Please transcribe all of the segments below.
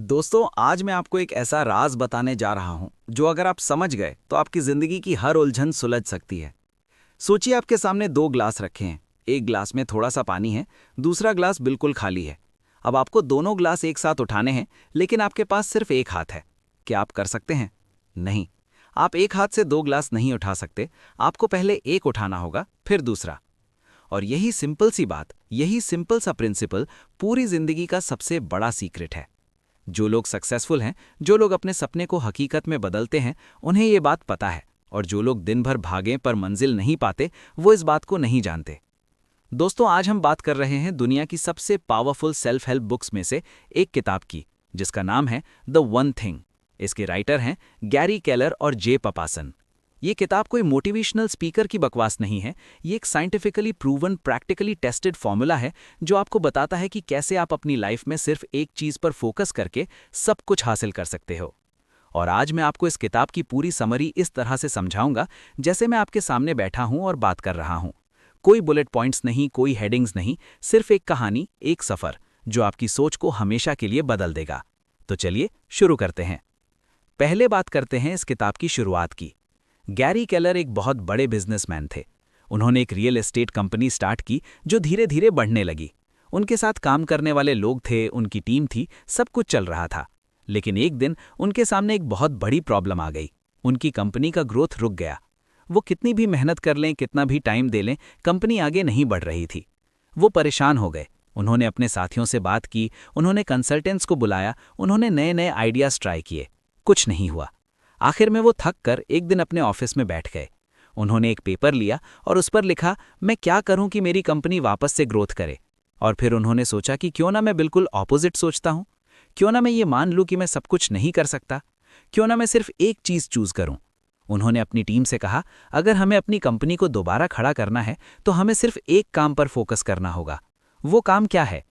दोस्तों, आज मैं आपको एक ऐसा राज बताने जा रहा हूं जो अगर आप समझ गए तो आपकी जिंदगी की हर उलझन सुलझ सकती है। सोचिए, आपके सामने दो ग्लास रखे हैं। एक ग्लास में थोड़ा सा पानी है, दूसरा ग्लास बिल्कुल खाली है। अब आपको दोनों ग्लास एक साथ उठाने हैं, लेकिन आपके पास सिर्फ एक हाथ है। क्या आप कर सकते हैं? नहीं, आप एक हाथ से दो ग्लास नहीं उठा सकते। आपको पहले एक उठाना होगा, फिर दूसरा। और यही सिंपल सी बात, यही सिंपल सा प्रिंसिपल पूरी जिंदगी का सबसे बड़ा सीक्रेट है। जो लोग सक्सेसफुल हैं, जो लोग अपने सपने को हकीकत में बदलते हैं, उन्हें ये बात पता है। और जो लोग दिन भर भागें पर मंजिल नहीं पाते, वो इस बात को नहीं जानते। दोस्तों, आज हम बात कर रहे हैं दुनिया की सबसे पावरफुल सेल्फ हेल्प बुक्स में से एक किताब की, जिसका नाम है द वन थिंग। इसके राइटर हैं गैरी केलर और जे पपासन। ये किताब कोई मोटिवेशनल स्पीकर की बकवास नहीं है। ये एक scientifically proven, practically tested formula है जो आपको बताता है कि कैसे आप अपनी लाइफ में सिर्फ एक चीज पर फोकस करके सब कुछ हासिल कर सकते हो। और आज मैं आपको इस किताब की पूरी समरी इस तरह से समझाऊंगा जैसे मैं आपके सामने बैठा हूं और बात कर रहा हूं। कोई बुलेट पॉइंट्स नहीं, कोई हेडिंग्स नहीं, सिर्फ एक कहानी, एक सफर जो आपकी सोच को हमेशा के लिए बदल देगा। तो चलिए शुरू करते हैं। पहले बात करते हैं इस किताब की शुरुआत की। गैरी केलर एक बहुत बड़े बिजनेसमैन थे। उन्होंने एक रियल एस्टेट कंपनी स्टार्ट की जो धीरे धीरे बढ़ने लगी। उनके साथ काम करने वाले लोग थे, उनकी टीम थी, सब कुछ चल रहा था। लेकिन एक दिन उनके सामने एक बहुत बड़ी प्रॉब्लम आ गई। उनकी कंपनी का ग्रोथ रुक गया। वो कितनी भी मेहनत कर लें, कितना भी टाइम दे लें, कंपनी आगे नहीं बढ़ रही थी। वो परेशान हो गए। उन्होंने अपने साथियों से बात की, उन्होंने कंसल्टेंट्स को बुलाया, उन्होंने नए नए आइडियाज ट्राई किए। कुछ नहीं हुआ। आखिर में वो थक कर एक दिन अपने ऑफिस में बैठ गए। उन्होंने एक पेपर लिया और उस पर लिखा, मैं क्या करूं कि मेरी कंपनी वापस से ग्रोथ करे। और फिर उन्होंने सोचा कि क्यों ना मैं बिल्कुल ऑपोजिट सोचता हूं। क्यों ना मैं ये मान लूं कि मैं सब कुछ नहीं कर सकता। क्यों ना मैं सिर्फ एक चीज चूज करूं। उन्होंने अपनी टीम से कहा, अगर हमें अपनी कंपनी को दोबारा खड़ा करना है तो हमें सिर्फ एक काम पर फोकस करना होगा। वो काम क्या है?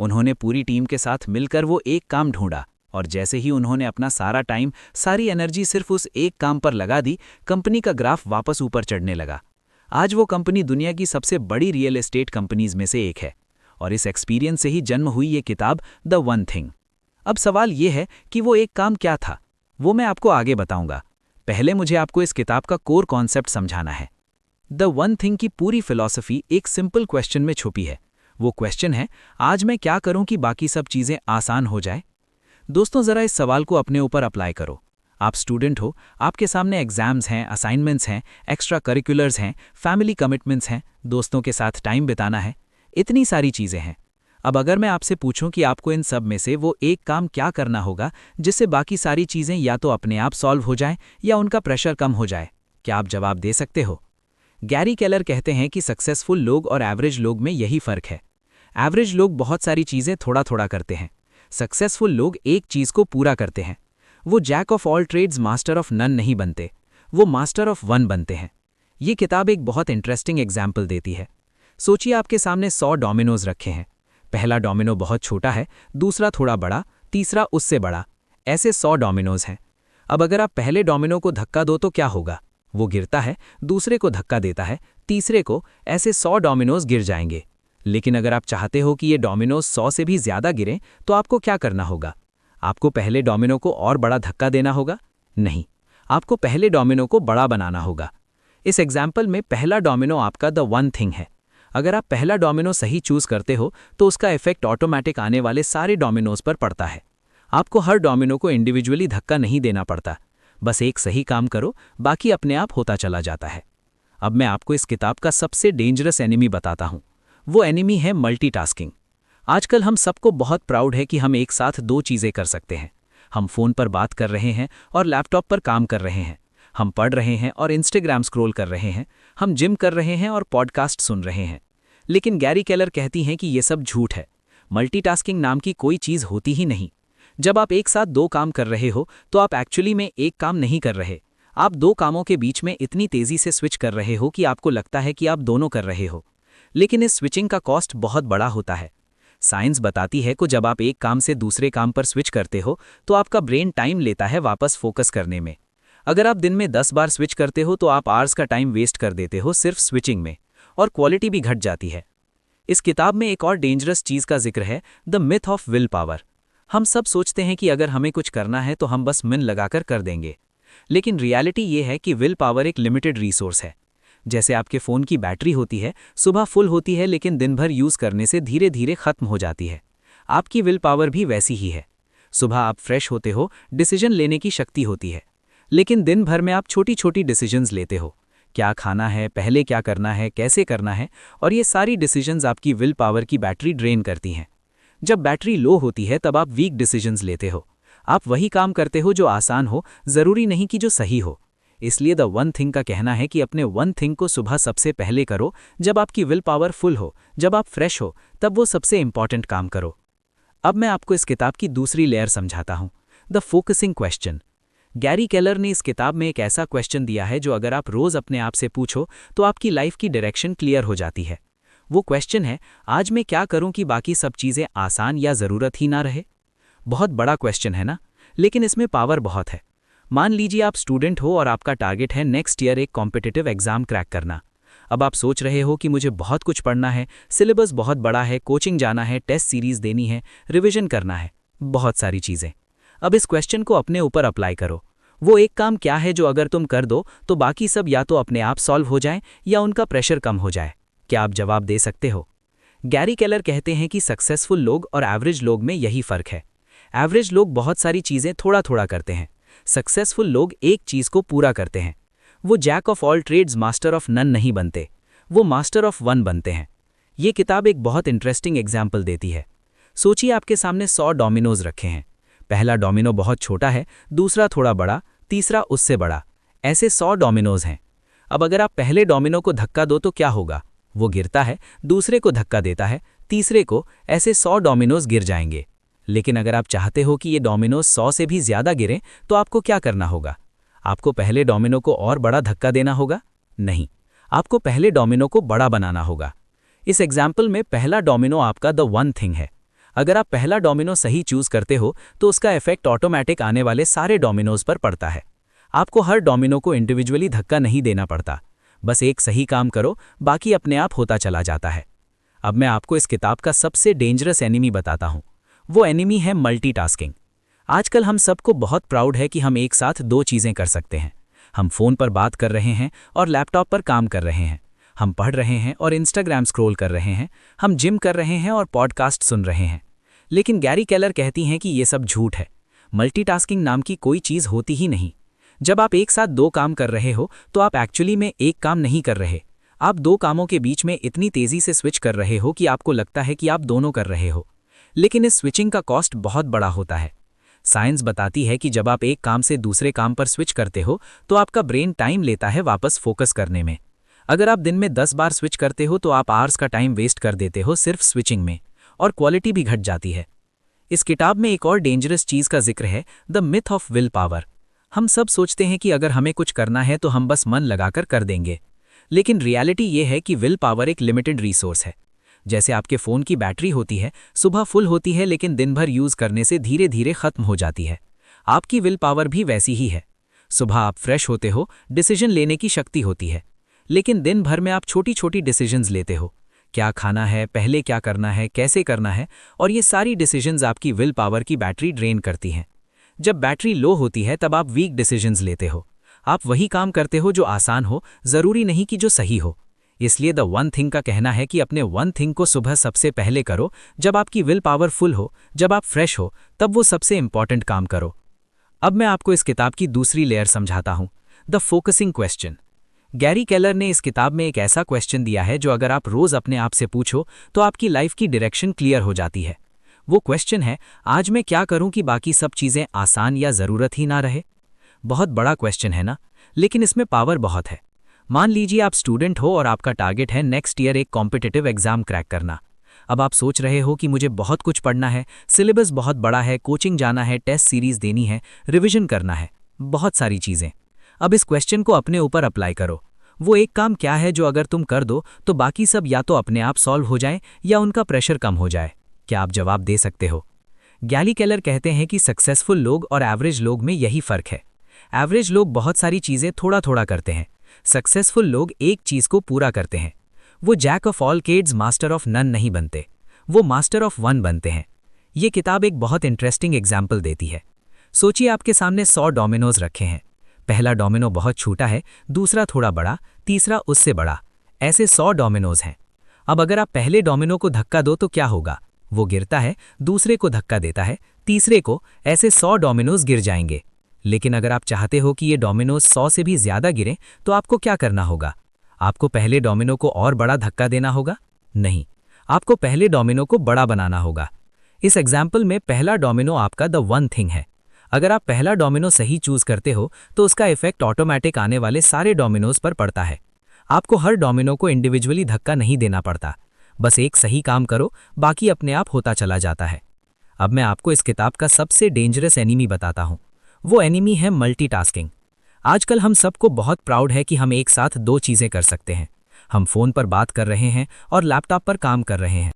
उन्होंने पूरी टीम के साथ मिलकर वो एक काम ढूंढा। और जैसे ही उन्होंने अपना सारा टाइम, सारी एनर्जी सिर्फ उस एक काम पर लगा दी, कंपनी का ग्राफ वापस ऊपर चढ़ने लगा। आज वो कंपनी दुनिया की सबसे बड़ी रियल एस्टेट कंपनीज में से एक है। और इस एक्सपीरियंस से ही जन्म हुई ये किताब द वन थिंग। अब सवाल ये है कि वो एक काम क्या था। वो मैं आपको आगे बताऊंगा। पहले मुझे आपको इस किताब का कोर कॉन्सेप्ट समझाना है। द वन थिंग की पूरी फिलॉसफी एक सिंपल क्वेश्चन में छुपी है। वो क्वेश्चन है, आज मैं क्या करूं कि बाकी सब चीजें आसान हो जाए। दोस्तों, जरा इस सवाल को अपने ऊपर अप्लाई करो। आप स्टूडेंट हो, आपके सामने एग्जाम्स हैं, असाइनमेंट्स हैं, एक्स्ट्रा करिकुलर्स हैं, फैमिली कमिटमेंट्स हैं, दोस्तों के साथ टाइम बिताना है, इतनी सारी चीजें हैं। अब अगर मैं आपसे पूछूं कि आपको इन सब में से वो एक काम क्या करना होगा जिससे बाकी सारी चीजें या तो अपने आप सॉल्व हो जाएं या उनका प्रेशर कम हो जाए, क्या आप जवाब दे सकते हो? गैरी केलर कहते हैं कि सक्सेसफुल लोग और एवरेज लोग में यही फर्क है। एवरेज लोग बहुत सारी चीजें थोड़ा थोड़ा करते हैं। सक्सेसफुल लोग एक चीज को पूरा करते हैं। वो jack of all trades master of none नहीं बनते, वो मास्टर ऑफ वन बनते हैं। ये किताब एक बहुत इंटरेस्टिंग एग्जाम्पल देती है। सोचिए, आपके सामने 100 डोमिनोज रखे हैं। पहला डोमिनो बहुत छोटा है, दूसरा थोड़ा बड़ा, तीसरा उससे बड़ा। ऐसे 100 डोमिनोज हैं। अब अगर आप पहले डोमिनो को धक्का दो तो क्या होगा? वो गिरता है, दूसरे को धक्का देता है, तीसरे को, ऐसे 100 डोमिनोज गिर जाएंगे। लेकिन अगर आप चाहते हो कि ये डोमिनोज 100 से भी ज्यादा गिरें तो आपको क्या करना होगा? आपको पहले डोमिनो को और बड़ा धक्का देना होगा? नहीं, आपको पहले डोमिनो को बड़ा बनाना होगा। इस एग्जाम्पल में पहला डोमिनो आपका द वन थिंग है। अगर आप पहला डोमिनो सही चूज करते हो तो उसका इफेक्ट ऑटोमेटिक आने वाले सारे डोमिनोज पर पड़ता है। आपको हर डोमिनो को इंडिविजुअली धक्का नहीं देना पड़ता। बस एक सही काम करो, बाकी अपने आप होता चला जाता है। अब मैं आपको इस किताब का सबसे डेंजरस एनिमी बताता हूं। वो एनिमी है मल्टीटास्किंग। आजकल हम सबको बहुत प्राउड है कि हम एक साथ दो चीजें कर सकते हैं। हम फोन पर बात कर रहे हैं और लैपटॉप पर काम कर रहे हैं। हम पढ़ रहे हैं और इंस्टाग्राम स्क्रॉल कर रहे हैं। हम जिम कर रहे हैं और पॉडकास्ट सुन रहे हैं। लेकिन गैरी केलर कहती हैं कि ये सब झूठ है। मल्टीटास्किंग नाम की कोई चीज होती ही नहीं। जब आप एक साथ दो काम कर रहे हो तो आप एक्चुअली में एक काम नहीं कर रहे। आप दो कामों के बीच में इतनी तेजी से स्विच कर रहे हो कि आपको लगता है कि आप दोनों कर रहे हो। लेकिन इस स्विचिंग का कॉस्ट बहुत बड़ा होता है। साइंस बताती है कि जब आप एक काम से दूसरे काम पर स्विच करते हो तो आपका ब्रेन टाइम लेता है वापस फोकस करने में। अगर आप दिन में 10 बार स्विच करते हो तो आप आवर्स का टाइम वेस्ट कर देते हो सिर्फ स्विचिंग में, और क्वालिटी भी घट जाती है। इस किताब में एक और डेंजरस चीज का जिक्र है, the myth of will power. हम सब सोचते हैं कि अगर हमें कुछ करना है तो हम बस मन लगाकर कर देंगे, लेकिन रियलिटी ये है कि विल पावर एक लिमिटेड रिसोर्स है। जैसे आपके फ़ोन की बैटरी होती है, सुबह फुल होती है लेकिन दिन भर यूज़ करने से धीरे धीरे खत्म हो जाती है। आपकी विल पावर भी वैसी ही है। सुबह आप फ्रेश होते हो, डिसीजन लेने की शक्ति होती है, लेकिन दिन भर में आप छोटी छोटी डिसीजंस लेते हो। क्या खाना है, पहले क्या करना है, कैसे करना है, और ये सारी डिसीजंस आपकी विल पावर की बैटरी ड्रेन करती हैं। जब बैटरी लो होती है तब आप वीक डिसीजंस लेते हो। आप वही काम करते हो जो आसान हो, ज़रूरी नहीं कि जो सही हो। इसलिए द वन थिंग का कहना है कि अपने वन थिंग को सुबह सबसे पहले करो, जब आपकी विल पावर फुल हो, जब आप फ्रेश हो, तब वो सबसे इंपॉर्टेंट काम करो। अब मैं आपको इस किताब की दूसरी लेयर समझाता हूँ, the focusing question. Gary Keller ने इस किताब में एक ऐसा क्वेश्चन दिया है जो अगर आप रोज़ अपने आप से पूछो तो आपकी लाइफ की डायरेक्शन क्लियर हो जाती है। वो क्वेश्चन है, आज मैं क्या करूं कि बाकी सब चीज़ें आसान या ज़रूरत ही ना रहे। बहुत बड़ा क्वेश्चन है ना, लेकिन इसमें पावर बहुत है। मान लीजिए आप स्टूडेंट हो और आपका टारगेट है नेक्स्ट ईयर एक कॉम्पिटिटिव एग्जाम क्रैक करना। अब आप सोच रहे हो कि मुझे बहुत कुछ पढ़ना है, सिलेबस बहुत बड़ा है, कोचिंग जाना है, टेस्ट सीरीज देनी है, रिविजन करना है, बहुत सारी चीज़ें। अब इस क्वेश्चन को अपने ऊपर अप्लाई करो। वो एक काम क्या है जो अगर तुम कर दो तो बाकी सब या तो अपने आप सॉल्व हो जाए या उनका प्रेशर कम हो जाए। क्या आप जवाब दे सकते हो? गैरी केलर कहते हैं कि सक्सेसफुल लोग और एवरेज लोग में यही फ़र्क है। एवरेज लोग बहुत सारी चीज़ें थोड़ा थोड़ा करते हैं, सक्सेसफुल लोग एक चीज़ को पूरा करते हैं। वो jack of all trades master of none नहीं बनते, वो मास्टर ऑफ वन बनते हैं। ये किताब एक बहुत इंटरेस्टिंग एग्जाम्पल देती है। सोचिए आपके सामने 100 डोमिनोज रखे हैं। पहला डोमिनो बहुत छोटा है, दूसरा थोड़ा बड़ा, तीसरा उससे बड़ा। ऐसे 100 डोमिनोज हैं। अब अगर आप पहले डोमिनो को धक्का दो तो क्या होगा? वो गिरता है, दूसरे को धक्का देता है, तीसरे को, ऐसे 100 डोमिनोज गिर जाएंगे। लेकिन अगर आप चाहते हो कि ये डोमिनोज 100 से भी ज़्यादा गिरें तो आपको क्या करना होगा? आपको पहले डोमिनो को और बड़ा धक्का देना होगा? नहीं, आपको पहले डोमिनो को बड़ा बनाना होगा। इस एग्जाम्पल में पहला डोमिनो आपका द वन थिंग है। अगर आप पहला डोमिनो सही चूज करते हो तो उसका इफेक्ट ऑटोमेटिक आने वाले सारे डोमिनोज पर पड़ता है। आपको हर डोमिनो को इंडिविजुअली धक्का नहीं देना पड़ता, बस एक सही काम करो, बाकी अपने आप होता चला जाता है। अब मैं आपको इस किताब का सबसे डेंजरस एनिमी बताता हूँ। वो एनिमी है मल्टीटास्किंग। आजकल हम सबको बहुत प्राउड है कि हम एक साथ दो चीज़ें कर सकते हैं। हम फ़ोन पर बात कर रहे हैं और लैपटॉप पर काम कर रहे हैं। हम पढ़ रहे हैं और इंस्टाग्राम स्क्रॉल कर रहे हैं। हम जिम कर रहे हैं और पॉडकास्ट सुन रहे हैं। लेकिन गैरी केलर कहती हैं कि ये सब झूठ है। मल्टीटास्किंग नाम की कोई चीज़ होती ही नहीं। जब आप एक साथ दो काम कर रहे हो तो आप एक्चुअली में एक काम नहीं कर रहे। आप दो कामों के बीच में इतनी तेज़ी से स्विच कर रहे हो कि आपको लगता है कि आप दोनों कर रहे हो। लेकिन इस स्विचिंग का कॉस्ट बहुत बड़ा होता है। साइंस बताती है कि जब आप एक काम से दूसरे काम पर स्विच करते हो तो आपका ब्रेन टाइम लेता है वापस फोकस करने में। अगर आप दिन में 10 बार स्विच करते हो तो आप आवर्स का टाइम वेस्ट कर देते हो सिर्फ स्विचिंग में, और क्वालिटी भी घट जाती है। इस किताब में एक और डेंजरस चीज़ का जिक्र है, the myth of will power. हम सब सोचते हैं कि अगर हमें कुछ करना है तो हम बस मन लगाकर कर देंगे, लेकिन रियलिटी ये है कि विल पावर एक लिमिटेड रिसोर्स है। जैसे आपके फ़ोन की बैटरी होती है, सुबह फुल होती है लेकिन दिन भर यूज़ करने से धीरे धीरे खत्म हो जाती है। आपकी विल पावर भी वैसी ही है। सुबह आप फ्रेश होते हो, डिसीजन लेने की शक्ति होती है, लेकिन दिन भर में आप छोटी छोटी डिसीजंस लेते हो। क्या खाना है, पहले क्या करना है, कैसे करना है, और ये सारी डिसीजंस आपकी विल पावर की बैटरी ड्रेन करती हैं। जब बैटरी लो होती है तब आप वीक डिसीजंस लेते हो। आप वही काम करते हो जो आसान हो, ज़रूरी नहीं कि जो सही हो। इसलिए द वन थिंग का कहना है कि अपने वन थिंग को सुबह सबसे पहले करो, जब आपकी विल पावर फुल हो, जब आप फ्रेश हो, तब वो सबसे इंपॉर्टेंट काम करो। अब मैं आपको इस किताब की दूसरी लेयर समझाता हूँ, the focusing question. Gary Keller ने इस किताब में एक ऐसा क्वेश्चन दिया है जो अगर आप रोज़ अपने आप से पूछो तो आपकी लाइफ की डायरेक्शन क्लियर हो जाती है। वो क्वेश्चन है, आज मैं क्या करूं कि बाकी सब चीज़ें आसान या ज़रूरत ही ना रहे। बहुत बड़ा क्वेश्चन है ना, लेकिन इसमें पावर बहुत है। मान लीजिए आप स्टूडेंट हो और आपका टारगेट है नेक्स्ट ईयर एक कॉम्पिटिटिव एग्जाम क्रैक करना। अब आप सोच रहे हो कि मुझे बहुत कुछ पढ़ना है, सिलेबस बहुत बड़ा है, कोचिंग जाना है, टेस्ट सीरीज देनी है, रिविजन करना है, बहुत सारी चीज़ें। अब इस क्वेश्चन को अपने ऊपर अप्लाई करो। वो एक काम क्या है जो अगर तुम कर दो तो बाकी सब या तो अपने आप सॉल्व हो जाए या उनका प्रेशर कम हो जाए। क्या आप जवाब दे सकते हो? गैरी केलर कहते हैं कि सक्सेसफुल लोग और एवरेज लोग में यही फ़र्क है। एवरेज लोग बहुत सारी चीज़ें थोड़ा थोड़ा करते हैं, सक्सेसफुल लोग एक चीज़ को पूरा करते हैं। वो jack of all trades master of none नहीं बनते, वो मास्टर ऑफ वन बनते हैं। ये किताब एक बहुत इंटरेस्टिंग एग्जाम्पल देती है। सोचिए आपके सामने 100 डोमिनोज रखे हैं। पहला डोमिनो बहुत छोटा है, दूसरा थोड़ा बड़ा, तीसरा उससे बड़ा। ऐसे 100 डोमिनोज हैं। अब अगर आप पहले डोमिनो को धक्का दो तो क्या होगा? वो गिरता है, दूसरे को धक्का देता है, तीसरे को, ऐसे 100 डोमिनोज गिर जाएंगे। लेकिन अगर आप चाहते हो कि ये डोमिनोज 100 से भी ज्यादा गिरें तो आपको क्या करना होगा? आपको पहले डोमिनो को और बड़ा धक्का देना होगा? नहीं, आपको पहले डोमिनो को बड़ा बनाना होगा। इस एग्जाम्पल में पहला डोमिनो आपका द वन थिंग है। अगर आप पहला डोमिनो सही चूज करते हो तो उसका इफेक्ट ऑटोमेटिक आने वाले सारे डोमिनोज पर पड़ता है। आपको हर डोमिनो को इंडिविजुअली धक्का नहीं देना पड़ता। बस एक सही काम करो, बाकी अपने आप होता चला जाता है। अब मैं आपको इस किताब का सबसे डेंजरस एनिमी बताता हूँ। वो एनिमी है मल्टीटास्किंग। आजकल हम सबको बहुत प्राउड है कि हम एक साथ 2 चीजें कर सकते हैं। हम फोन पर बात कर रहे हैं और लैपटॉप पर काम कर रहे हैं।